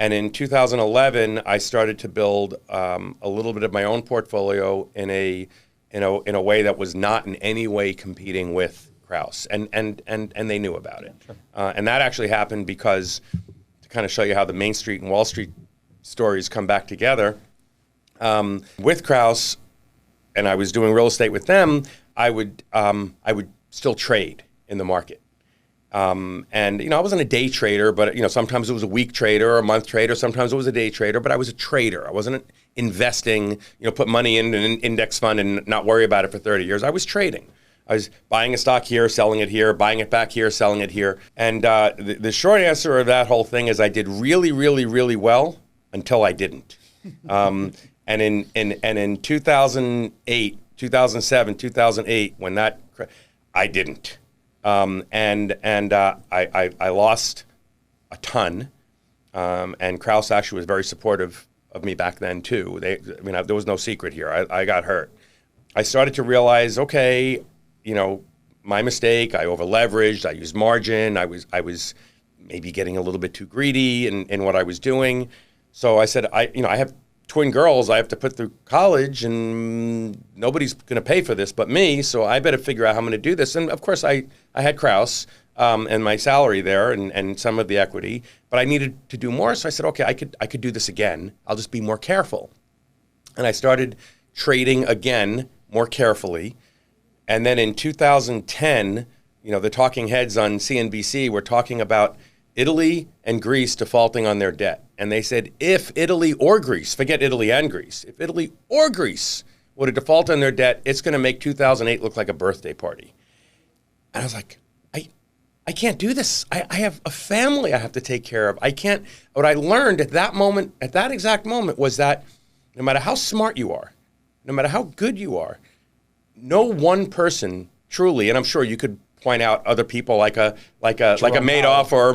And in 2011, I started to build a little bit of my own portfolio in a way that was not in any way competing with Krause, and they knew about it. Sure. And that actually happened because, to kind of show you how the Main Street and Wall Street stories come back together, with Krause, and I was doing real estate with them, I would still trade in the market. And, I wasn't a day trader, but, sometimes it was a week trader or a month trader. Sometimes it was a day trader, but I was a trader. I wasn't investing, put money in an index fund and not worry about it for 30 years. I was trading. I was buying a stock here, selling it here, buying it back here, selling it here. And the short answer of that whole thing is I did really, really, really well until I didn't. And in 2008, 2007, 2008, when I didn't. I lost a ton, and Krause actually was very supportive of me back then too. There was no secret here. I got hurt. I started to realize, okay, my mistake. I over leveraged. I used margin. I was maybe getting a little bit too greedy in what I was doing. So I said, I have twin girls I have to put through college, and nobody's going to pay for this but me, so I better figure out how I'm going to do this. And of course, I had Krause and my salary there and some of the equity, but I needed to do more. So I said, okay, I could do this again. I'll just be more careful. And I started trading again more carefully. And then in 2010, the talking heads on CNBC were talking about Italy and Greece defaulting on their debt. And they said, if Italy or Greece, forget Italy and Greece, if Italy or Greece were to default on their debt, it's going to make 2008 look like a birthday party. And I was like, I can't do this. I have a family I have to take care of. I can't. What I learned at that moment, at that exact moment, was that no matter how smart you are, no matter how good you are, no one person truly, and I'm sure you could point out other people like a Madoff or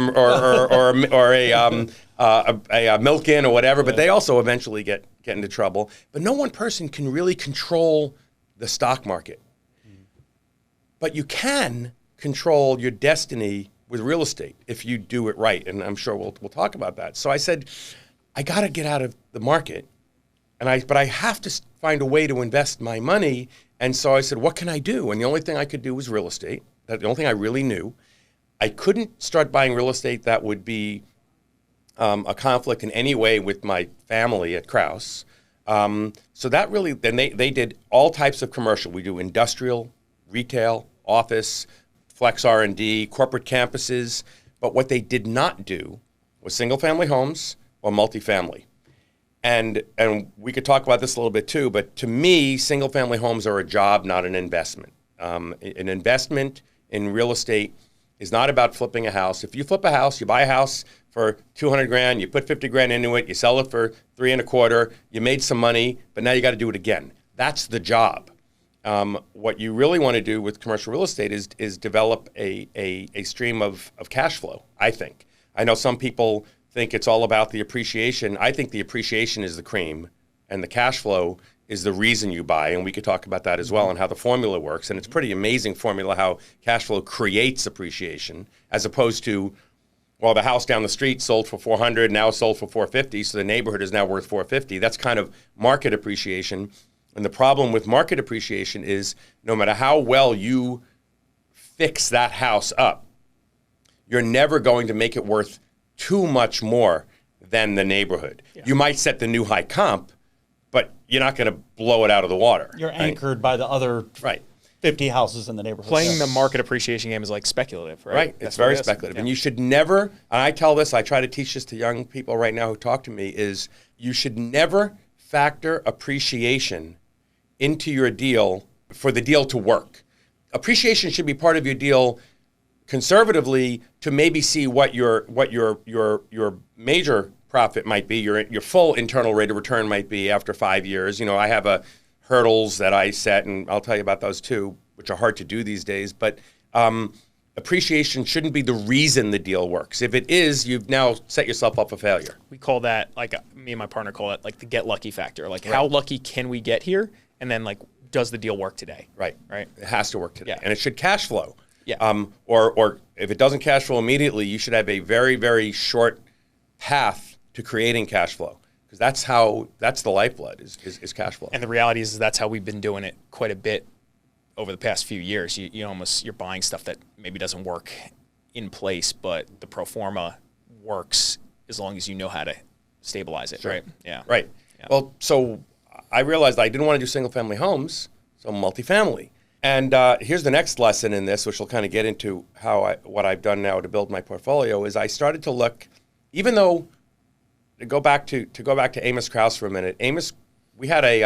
a Milken or whatever, but they also eventually get into trouble. But no one person can really control the stock market. But you can control your destiny with real estate if you do it right, and I'm sure we'll talk about that. So I said, I got to get out of the market, but I have to find a way to invest my money. And so I said, what can I do? And the only thing I could do was real estate. That's the only thing I really knew. I couldn't start buying real estate that would be a conflict in any way with my family at Krause. So that really, then they did all types of commercial. We do industrial, retail, office, flex R&D, corporate campuses. But what they did not do was single-family homes or multifamily. And we could talk about this a little bit too, but to me, single-family homes are a job, not an investment. An investment in real estate is not about flipping a house. If you flip a house, you buy a house for $200,000, you put $50,000 into it, you sell it for $325,000, you made some money, but now you got to do it again. That's the job. What you really want to do with commercial real estate is develop a stream of cash flow, I think. I know some people think it's all about the appreciation. I think the appreciation is the cream, and the cash flow is the reason you buy, and we could talk about that as well and how the formula works. And it's a pretty amazing formula how cash flow creates appreciation, as opposed to, well, the house down the street sold for $400, now sold for $450, so the neighborhood is now worth $450. That's kind of market appreciation. And the problem with market appreciation is no matter how well you fix that house up, you're never going to make it worth too much more than the neighborhood. Yeah. You might set the new high comp, but you're not going to blow it out of the water. You're anchored by the other 50 houses in the neighborhood. Playing the market appreciation game is like speculative, right? Right. It's very speculative. Yeah. And you should never, and I tell this, I try to teach this to young people right now who talk to me, is you should never factor appreciation into your deal for the deal to work. Appreciation should be part of your deal conservatively to maybe see what your major profit might be, your full internal rate of return might be after 5 years. I have hurdles that I set, and I'll tell you about those too, which are hard to do these days. But appreciation shouldn't be the reason the deal works. If it is, you've now set yourself up for failure. We call that, me and my partner call it the get lucky factor. How lucky can we get here? And then does the deal work today? Right. It has to work today. Yeah. And it should cash flow. Yeah. Or if it doesn't cash flow immediately, you should have a very, very short path to creating cash flow. Because that's the lifeblood is cash flow. And the reality is that's how we've been doing it quite a bit over the past few years. You're buying stuff that maybe doesn't work in place, but the pro forma works as long as you know how to stabilize it, Sure. right? Yeah. Right. Yeah. Well, so I realized I didn't want to do single family homes, so multifamily. And here's the next lesson in this, which will kind of get into what I've done now to build my portfolio, is I started to look, even though to go back to Amos Krause for a minute. Amos, we had a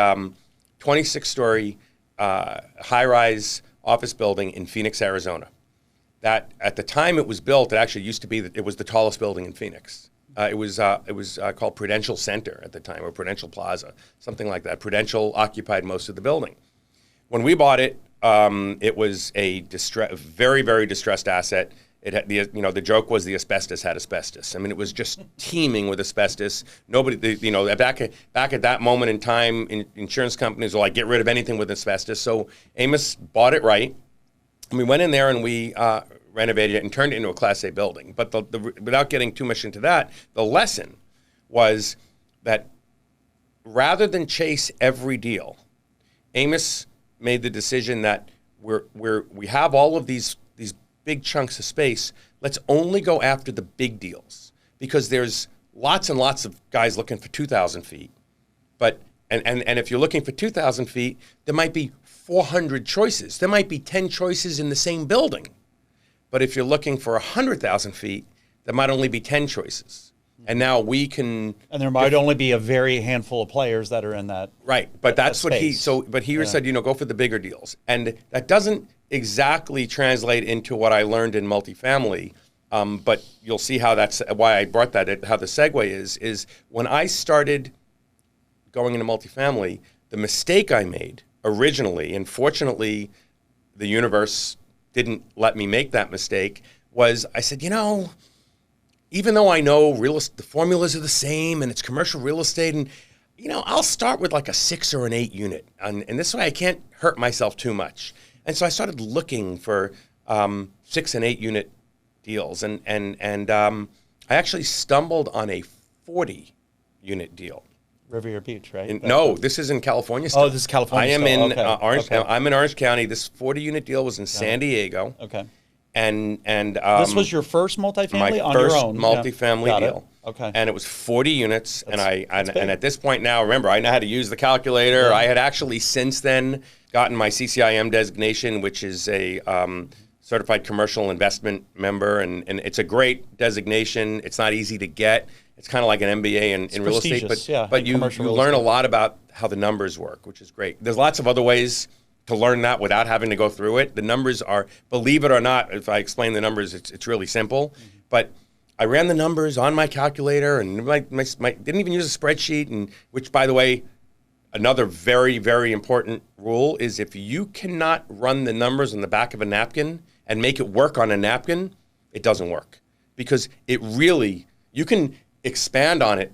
26-story high-rise office building in Phoenix, Arizona. That at the time it was built, it actually used to be it was the tallest building in Phoenix. It was called Prudential Center at the time, or Prudential Plaza, something like that. Prudential occupied most of the building. When we bought it, it was a very, very distressed asset. It had the joke was the asbestos had asbestos. I mean, it was just teeming with asbestos. Nobody, back at that moment in time, insurance companies were like, get rid of anything with asbestos. So Amos bought it right, and we went in there and we renovated it and turned it into a Class A building. But without getting too much into that, the lesson was that rather than chase every deal, Amos made the decision that we have all of these big chunks of space. Let's only go after the big deals, because there's lots and lots of guys looking for 2,000 feet. But and if you're looking for 2,000 feet, there might be 400 choices. There might be 10 choices in the same building. But if you're looking for 100,000 feet, there might only be 10 choices. And now we can... And there might only be a very handful of players that are in that. Right, but that's what he... space. But he said, go for the bigger deals. And that doesn't exactly translate into what I learned in multifamily, but you'll see how that's... Why I brought that, how the segue is when I started going into multifamily, the mistake I made originally, and fortunately the universe didn't let me make that mistake, was I said, even though I know the formulas are the same and it's commercial real estate, and I'll start with like a 6 or an 8 unit, and this way I can't hurt myself too much. And so I started looking for 6 and 8 unit deals, and I actually stumbled on a 40 unit deal. Riviera Beach, right? No, this is in California still. Oh, this is California I am still. in Okay. Orange. Okay. I'm in Orange County. This 40 unit deal was in San Diego. Okay. And This was your first multifamily my on first your own? multifamily Got it. deal. Okay. And it was 40 units, and big. at this point now, remember, I know how to use the calculator. Yeah. I had actually since then gotten my CCIM designation, which is a certified commercial investment member, and it's a great designation. It's not easy to get. It's kind of like an MBA in real estate, but you learn a lot about how the numbers work, which is great. There's lots of other ways to learn that without having to go through it. The numbers are, believe it or not, if I explain the numbers, it's really simple. Mm-hmm. But I ran the numbers on my calculator, and didn't even use a spreadsheet, and which, by the way, another very, very important rule is if you cannot run the numbers on the back of a napkin and make it work on a napkin, it doesn't work. Because it really, you can expand on it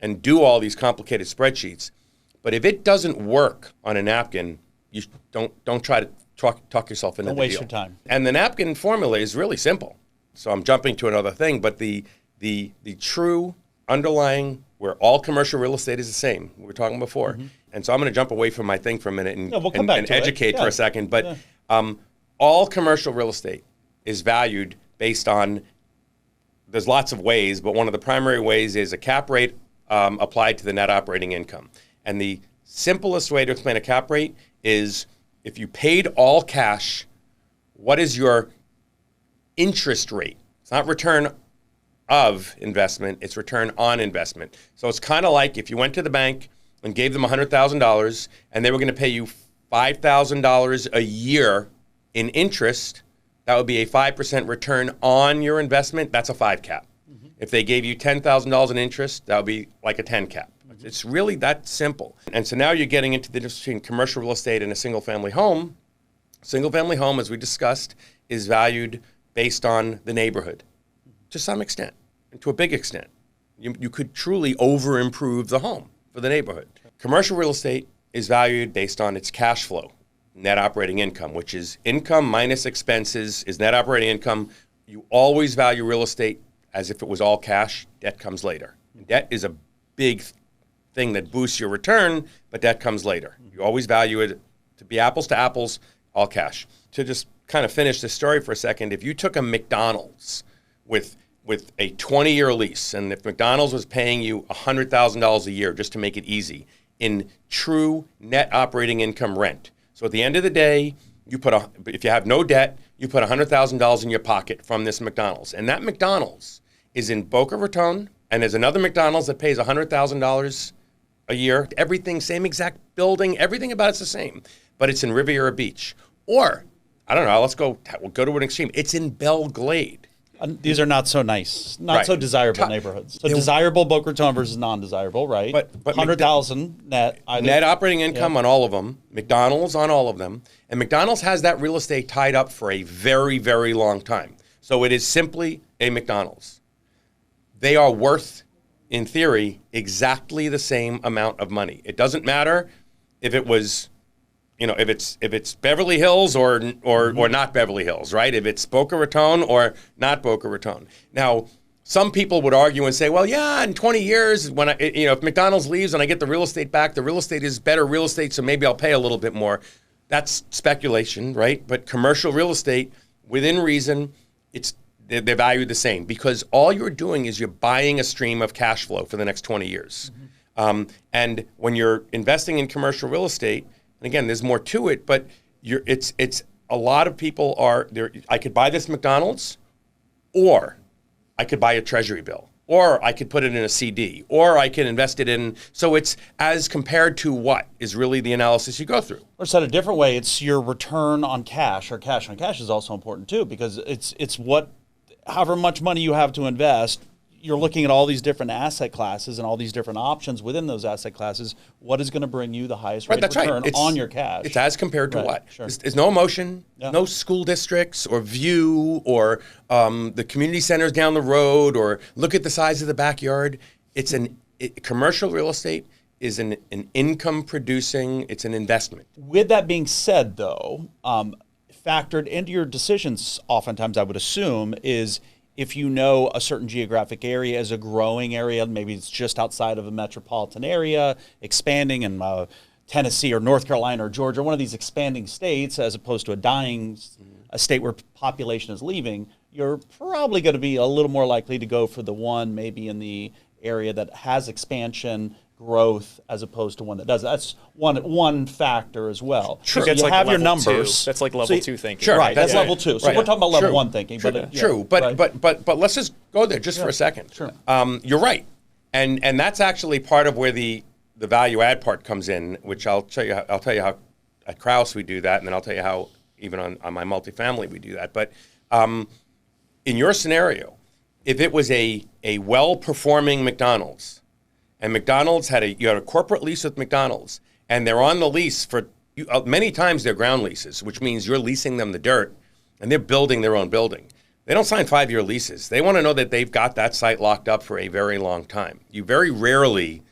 and do all these complicated spreadsheets, but if it doesn't work on a napkin, you don't try to talk yourself into the deal. Don't waste your time. And the napkin formula is really simple. So I'm jumping to another thing, but the true underlying, where all commercial real estate is the same, we were talking before. Mm-hmm. And so I'm going to jump away from my thing for a minute and educate for a second. But all commercial real estate is valued based on, there's lots of ways, but one of the primary ways is a cap rate applied to the net operating income. And the simplest way to explain a cap rate is if you paid all cash, what is your interest rate? It's not return of investment, it's return on investment. So it's kind of like if you went to the bank and gave them $100,000 and they were going to pay you $5,000 a year in interest, that would be a 5% return on your investment. That's a 5 cap. Mm-hmm. If they gave you $10,000 in interest, that would be like a 10 cap. Mm-hmm. It's really that simple. And so now you're getting into the difference between commercial real estate and a single-family home. Single-family home, as we discussed, is valued based on the neighborhood to some extent, and to a big extent. You could truly over-improve the home for the neighborhood. Commercial real estate is valued based on its cash flow, net operating income, which is income minus expenses is net operating income. You always value real estate as if it was all cash. Debt comes later. Debt is a big thing that boosts your return, but that comes later. You always value it to be apples to apples, all cash. To just kind of finish this story for a second, if you took a McDonald's with a 20-year lease, and if McDonald's was paying you $100,000 a year, just to make it easy, in true net operating income rent. So at the end of the day, if you have no debt, you put $100,000 in your pocket from this McDonald's. And that McDonald's is in Boca Raton, and there's another McDonald's that pays $100,000 a year. Everything, same exact building, everything about it's the same. But it's in Riviera Beach. Or, I don't know, we'll go to an extreme. It's in Belle Glade. These are not so nice, not so desirable neighborhoods. So desirable Boca Raton versus non-desirable, right? But 100,000 net. Net operating income on all of them, McDonald's on all of them. And McDonald's has that real estate tied up for a very, very long time. So it is simply a McDonald's. They are worth, in theory, exactly the same amount of money. It doesn't matter if it was, if it's Beverly Hills or not Beverly Hills, right? If it's Boca Raton or not Boca Raton. Now, some people would argue and say, well, yeah, in 20 years, when if McDonald's leaves and I get the real estate back, the real estate is better real estate, so maybe I'll pay a little bit more. That's speculation, right? But commercial real estate, within reason, they're valued the same, because all you're doing is you're buying a stream of cash flow for the next 20 years. And when you're investing in commercial real estate, and again, there's more to it, but it's a lot of people are there. I could buy this McDonald's, or I could buy a treasury bill, or I could put it in a CD, or I can invest it in. So it's as compared to what is really the analysis you go through. Or said a different way, it's your return on cash, or cash on cash is also important too, because it's what, however much money you have to invest, you're looking at all these different asset classes and all these different options within those asset classes. What is going to bring you the highest rate of return on your cash? It's as compared to what? Sure. There's no emotion, no school districts or view or the community centers down the road or look at the size of the backyard. Commercial real estate is an income producing, it's an investment. With that being said, though, factored into your decisions, oftentimes I would assume, is if you know a certain geographic area is a growing area, maybe it's just outside of a metropolitan area, expanding in Tennessee or North Carolina or Georgia, one of these expanding states, as opposed to a state where population is leaving, you're probably going to be a little more likely to go for the one maybe in the area that has expansion, growth, as opposed to one that does. That's one factor as well. Sure. So you have your numbers. That's like level 2 thinking. Sure, right. That's level 2. So we're talking about level 1 thinking. True. But let's just go there just for a second. Sure. You're right, and that's actually part of where the value add part comes in, which I'll tell you how at Krause we do that, and then I'll tell you how even on my multifamily we do that. But in your scenario, if it was a well-performing McDonald's, and McDonald's you had a corporate lease with McDonald's, and they're on the lease for many times they're ground leases, which means you're leasing them the dirt, and they're building their own building. They don't sign 5-year leases. They want to know that they've got that site locked up for a very long time. You very rarely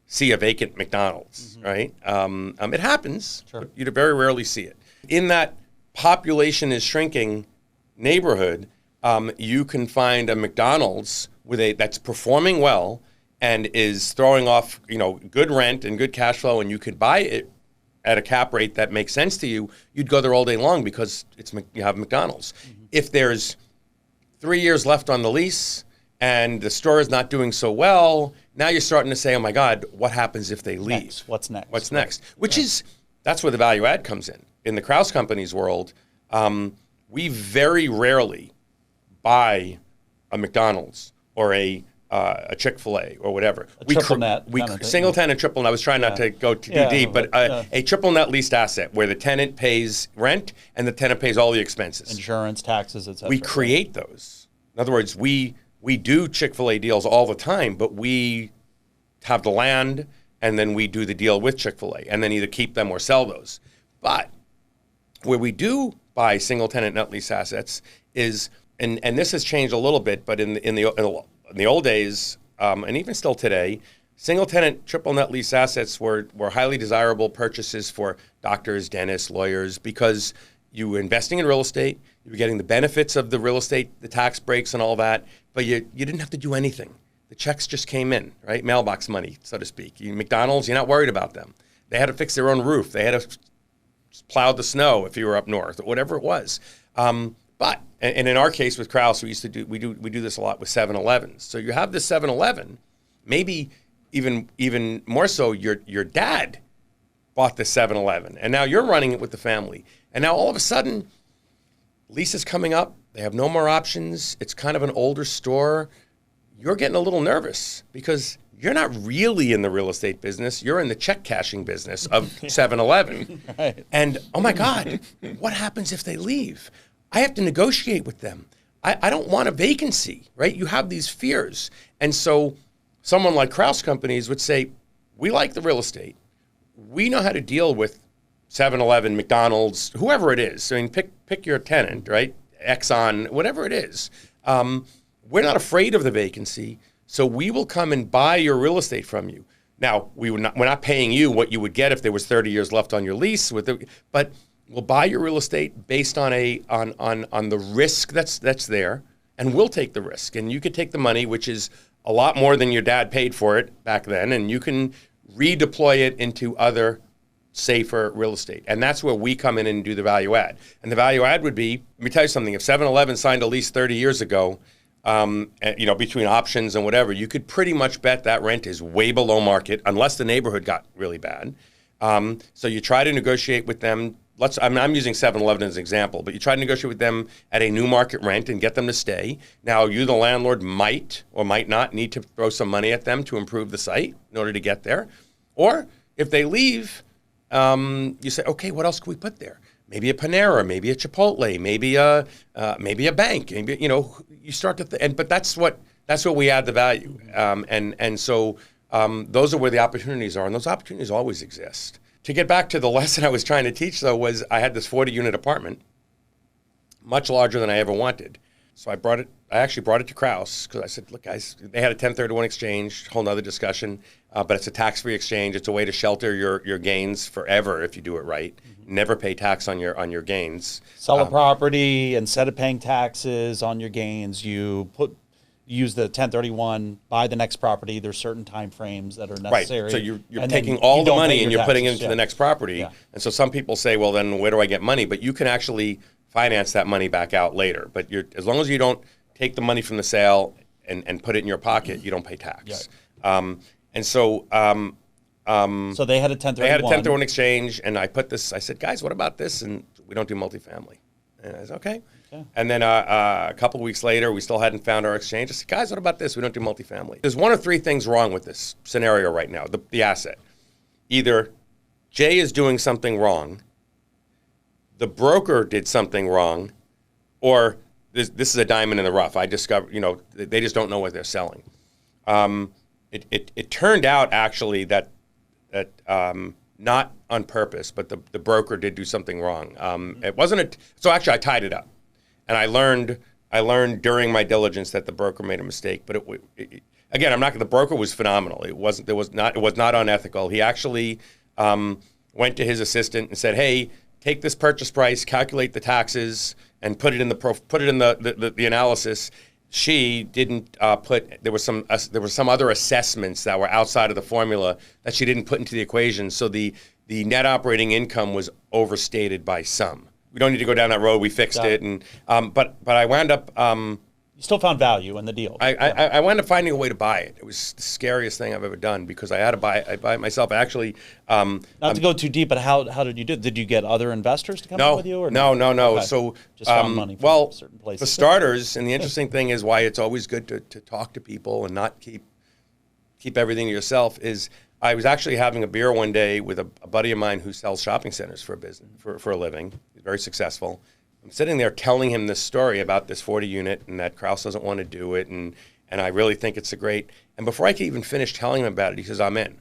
see a vacant McDonald's, right? It happens, but you very rarely see it. In that population is shrinking neighborhood, you can find a McDonald's that's performing well and is throwing off, good rent and good cash flow, and you could buy it at a cap rate that makes sense to you. You'd go there all day long because you have McDonald's. If there's 3 years left on the lease and the store is not doing so well, now you're starting to say, oh my God, what happens if they leave? What's next? What's next? That's where the value add comes in. In the Krause Company's world, we very rarely buy a McDonald's or a Chick-fil-A or whatever. Triple net. Single tenant, triple net. I was trying not to go too deep, but a triple net leased asset where the tenant pays rent and the tenant pays all the expenses. Insurance, taxes, et cetera. We create those. In other words, we do Chick-fil-A deals all the time, but we have the land and then we do the deal with Chick-fil-A and then either keep them or sell those. But where we do buy single tenant net lease assets is, and this has changed a little bit, but in the old days, and even still today, single-tenant, triple-net lease assets were highly desirable purchases for doctors, dentists, lawyers, because you were investing in real estate, you were getting the benefits of the real estate, the tax breaks and all that, but you didn't have to do anything. the checks just came in, right? Mailbox money, so to speak. McDonald's, you're not worried about them. They had to fix their own roof. They had to plow the snow if you were up north, or whatever it was. But in our case with Krause, we do this a lot with 7-Elevens. So you have this 7-Eleven, maybe even more so, your dad bought the 7-Eleven, and now you're running it with the family. And now all of a sudden, lease is coming up. They have no more options. It's kind of an older store. You're getting a little nervous because you're not really in the real estate business. You're in the check cashing business of 7-Eleven. Right. And, oh my God, what happens if they leave? I have to negotiate with them. I don't want a vacancy, right? You have these fears. And so someone like Krause Companies would say, we like the real estate. We know how to deal with 7-Eleven, McDonald's, whoever it is. I mean, pick your tenant, right? Exxon, whatever it is. We're not afraid of the vacancy, so we will come and buy your real estate from you. Now, we're not paying you what you would get if there was 30 years left on your lease, but we'll buy your real estate based on the risk that's there, and we'll take the risk. And you could take the money, which is a lot more than your dad paid for it back then, and you can redeploy it into other safer real estate. And that's where we come in and do the value add. And the value add would be, let me tell you something, if 7-Eleven signed a lease 30 years ago, between options and whatever, you could pretty much bet that rent is way below market unless the neighborhood got really bad. So you try to negotiate with them. I'm using 7-Eleven as an example, but you try to negotiate with them at a new market rent and get them to stay. Now, you, the landlord, might or might not need to throw some money at them to improve the site in order to get there. Or if they leave, you say, okay, what else can we put there? Maybe a Panera, maybe a Chipotle, maybe a bank. Maybe, you start to, but that's what we add the value. So those are where the opportunities are, and those opportunities always exist. To get back to the lesson I was trying to teach, though, was I had this 40-unit apartment, much larger than I ever wanted. So I actually brought it to Krause because I said, look, guys, they had a 1031 exchange, whole nother discussion, but it's a tax-free exchange. It's a way to shelter your gains forever if you do it right. Mm-hmm. Never pay tax on your gains. Sell a property, instead of paying taxes on your gains, you use the 1031, buy the next property. There's certain time frames that are necessary. Right. So you're taking all the money and you're putting it into the next property. Yeah. And so some people say, well, then where do I get money? But you can actually finance that money back out later. But as long as you don't take the money from the sale and put it in your pocket, you don't pay tax. Yeah. So they had a 1031. They had a 1031 exchange, and I said, guys, what about this? And we don't do multifamily. And I said, okay. And then a couple of weeks later, we still hadn't found our exchange. I said, guys, what about this? We don't do multifamily. There's one of three things wrong with this scenario right now, the asset. Either Jay is doing something wrong, the broker did something wrong, or this is a diamond in the rough. I discovered, they just don't know what they're selling. It turned out actually that not on purpose, but the broker did do something wrong. It wasn't so actually I tied it up, and I learned during my diligence that the broker made a mistake. But again, the broker was phenomenal. It was not unethical. He actually went to his assistant and said, hey, take this purchase price, calculate the taxes, and put it in the analysis. She didn't there were some other assessments that were outside of the formula that she didn't put into the equation. So the net operating income was overstated by some. We don't need to go down that road. We fixed it, and but I wound up. You still found value in the deal. I wound up finding a way to buy it. It was the scariest thing I've ever done because I had to buy it myself. Actually, not to go too deep, but how did you do it? Did you get other investors to come in with you? Or no. Okay. So just found money from certain places. For starters, and the interesting thing is why it's always good to talk to people and not keep everything to yourself is I was actually having a beer one day with a buddy of mine who sells shopping centers for a business for a living. He's very successful. I'm sitting there telling him this story about this 40 unit and that Krause doesn't want to do it and I really think it's a great. And before I could even finish telling him about it, he says, I'm in.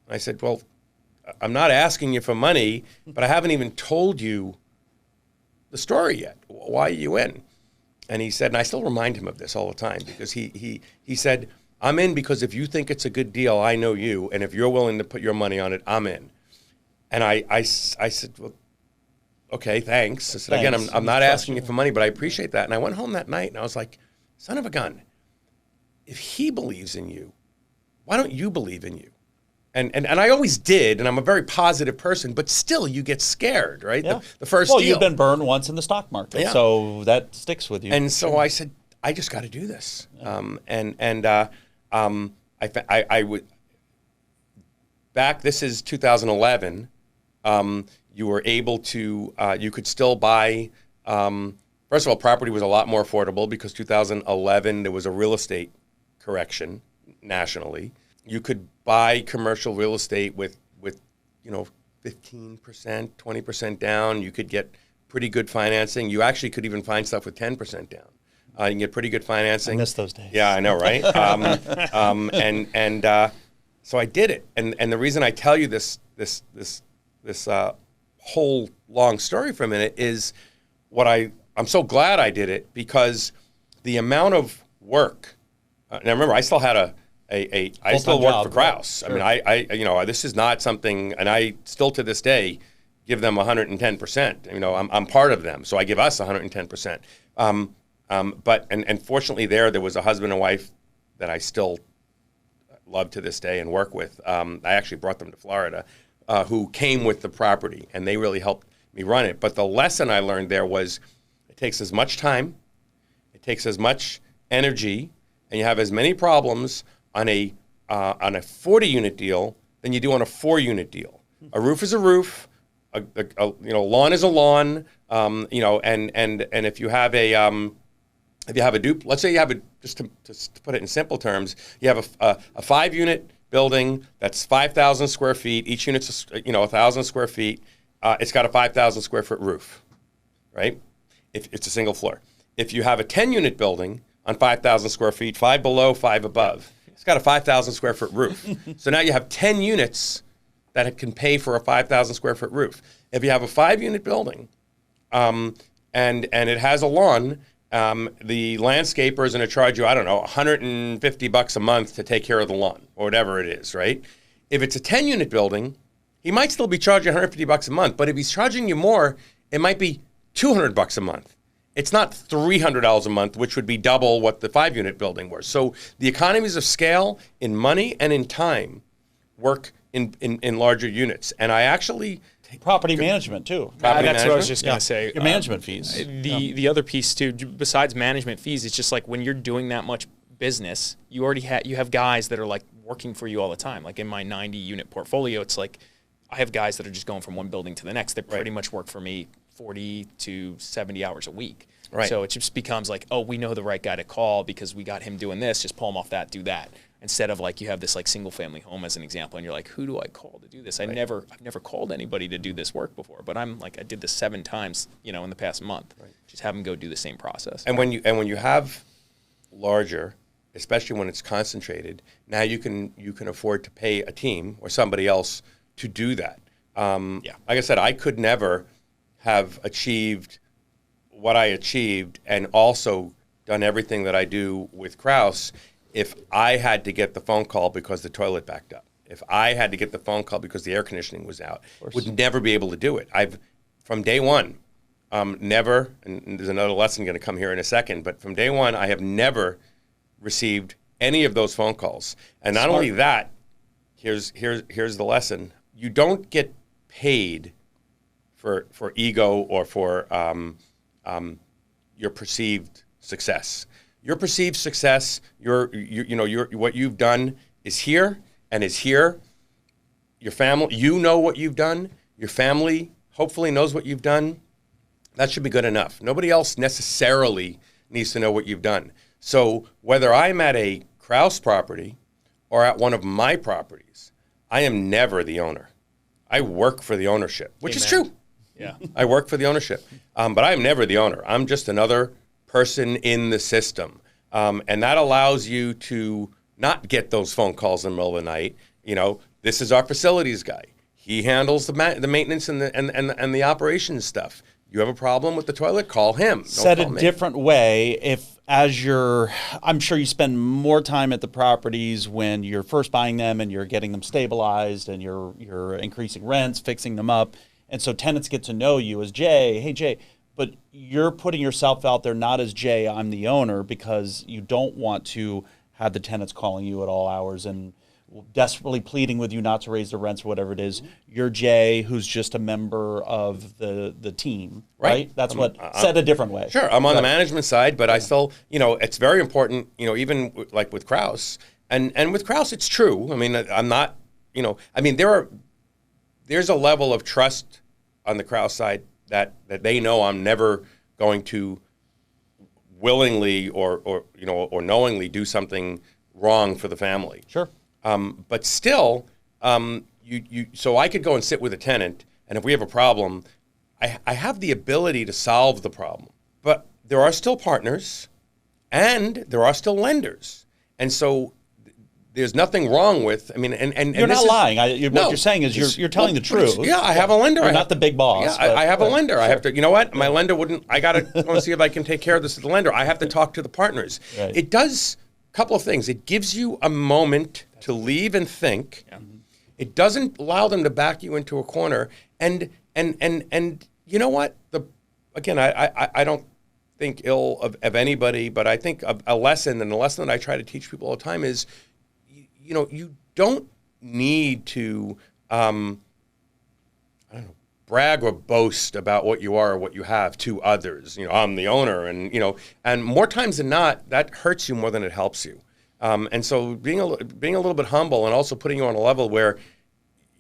I said, well, I'm not asking you for money, but I haven't even told you the story yet. Why are you in? And he said, and I still remind him of this all the time because he said, I'm in because if you think it's a good deal, I know you, and if you're willing to put your money on it, I'm in. And I said, well, okay, thanks. I said, again, I'm not asking you for money, but I appreciate that. And I went home that night, and I was like, son of a gun. if he believes in you, why don't you believe in you? And I always did, and I'm a very positive person, but still you get scared, right? Yeah. The first well, deal. you've been burned once in the stock market, Yeah. so that sticks with you. And so I said, I just got to do this. I would back. This is 2011. You were able to. You could still buy. First of all, property was a lot more affordable because 2011 there was a real estate correction nationally. You could buy commercial real estate with 15%, 20% down. You could get pretty good financing. You actually could even find stuff with 10% down. You can get pretty good financing. I miss those days. Yeah, I know, right? So I did it. And the reason I tell you this whole long story for a minute is I'm so glad I did it because the amount of work. Now remember, I still had I still work for Krause. Right? Sure. I mean, this is not something, and I still to this day give them 110%. I'm part of them, so I give us 110%. But fortunately, there was a husband and wife that I still love to this day and work with. I actually brought them to Florida, who came with the property, and they really helped me run it. But the lesson I learned there was it takes as much time, it takes as much energy, and you have as many problems on a 40-unit deal than you do on a 4-unit deal. A roof is a roof. A lawn is a lawn. And if you have let's say you have just to put it in simple terms, you have a 5-unit building that's 5,000 square feet. Each unit's 1,000 square feet. It's got a 5,000 square foot roof, right? If it's a single floor. If you have a 10-unit building on 5,000 square feet, 5 below, 5 above, it's got a 5,000 square foot roof. So now you have 10 units that can pay for a 5,000 square foot roof. If you have a 5-unit building, and it has a lawn, the landscaper is going to charge you, $150 a month to take care of the lawn or whatever it is, right? If it's a 10-unit building, he might still be charging $150 a month, but if he's charging you more, it might be $200 a month. It's not $300 a month, which would be double what the 5-unit building was. So the economies of scale in money and in time work in larger units. And I actually property management too. That's what I was just going to say. Your management fees. The other piece too, besides management fees, it's just like when you're doing that much business, you have guys that are like working for you all the time. Like in my 90-unit portfolio, it's like I have guys that are just going from one building to the next that pretty much work for me 40 to 70 hours a week. Right. So it just becomes like, oh, we know the right guy to call because we got him doing this, just pull him off that, do that. Instead of like you have this like single family home as an example and you're like, who do I call to do this? I've never called anybody to do this work before, but I did this 7 times, in the past month. Right. Just have them go do the same process. And when you have larger, especially when it's concentrated, now you can afford to pay a team or somebody else to do that. Like I said, I could never have achieved what I achieved and also done everything that I do with Krause if I had to get the phone call because the toilet backed up. If I had to get the phone call because the air conditioning was out, would never be able to do it. From day one, never, and there's another lesson going to come here in a second, but from day one, I have never received any of those phone calls. And not only that, here's the lesson. You don't get paid for ego or for your perceived success. Your perceived success, your what you've done is here and is here. Your family, know what you've done. Your family hopefully knows what you've done. That should be good enough. Nobody else necessarily needs to know what you've done. So whether I'm at a Krause property or at one of my properties, I am never the owner. I work for the ownership, which is true. Yeah, I work for the ownership, but I am never the owner. I'm just another person in the system, and that allows you to not get those phone calls in the middle of the night. This is our facilities guy. He handles the maintenance and the operations stuff. You have a problem with the toilet? Call him. Said a different way, I'm sure you spend more time at the properties when you're first buying them and you're getting them stabilized and you're increasing rents, fixing them up. And so tenants get to know you as Jay. Hey, Jay. But you're putting yourself out there not as Jay, I'm the owner, because you don't want to had the tenants calling you at all hours and desperately pleading with you not to raise the rents or whatever it is. You're Jay, who's just a member of the team, right? That's what, said a different way. Sure, I'm on the management side, but I still, it's very important, even like with Kraus. And with Kraus, it's true. I mean, I'm not, there's a level of trust on the Kraus side that they know I'm never going to willingly or knowingly do something wrong for the family. Sure. But still, so I could go and sit with a tenant, and if we have a problem, I have the ability to solve the problem. But there are still partners, and there are still lenders, and so there's nothing wrong with. I mean, and you're not lying. No, what you're saying is you're telling the truth. Yeah, I have a lender. You're not the big boss. Yeah, I have a lender. Sure. I have to. You know what? My lender wouldn't. I got to go and see if I can take care of this with the lender. I have to talk to the partners. Right. It does a couple of things. It gives you a moment to leave and think. Yeah. It doesn't allow them to back you into a corner. And you know what? I don't think ill of anybody, but I think a lesson, and the lesson that I try to teach people all the time is, you don't need to, brag or boast about what you are or what you have to others. I'm the owner, and more times than not, that hurts you more than it helps you. And so being a little bit humble and also putting you on a level where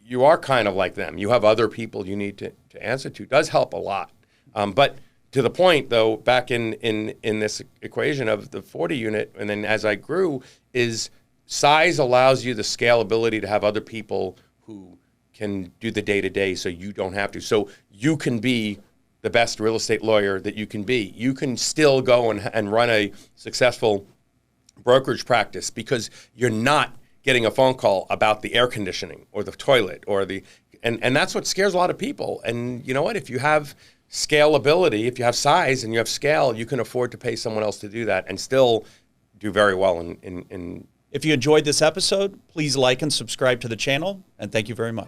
you are kind of like them, you have other people you need to answer to, does help a lot. But to the point, though, back in this equation of the 40 unit, and then as I grew, is size allows you the scalability to have other people who can do the day-to-day so you don't have to. So you can be the best real estate lawyer that you can be. You can still go and run a successful brokerage practice because you're not getting a phone call about the air conditioning or the toilet or and that's what scares a lot of people. And you know what? If you have scalability, if you have size and you have scale, you can afford to pay someone else to do that and still do very well in If you enjoyed this episode, please like and subscribe to the channel, and thank you very much.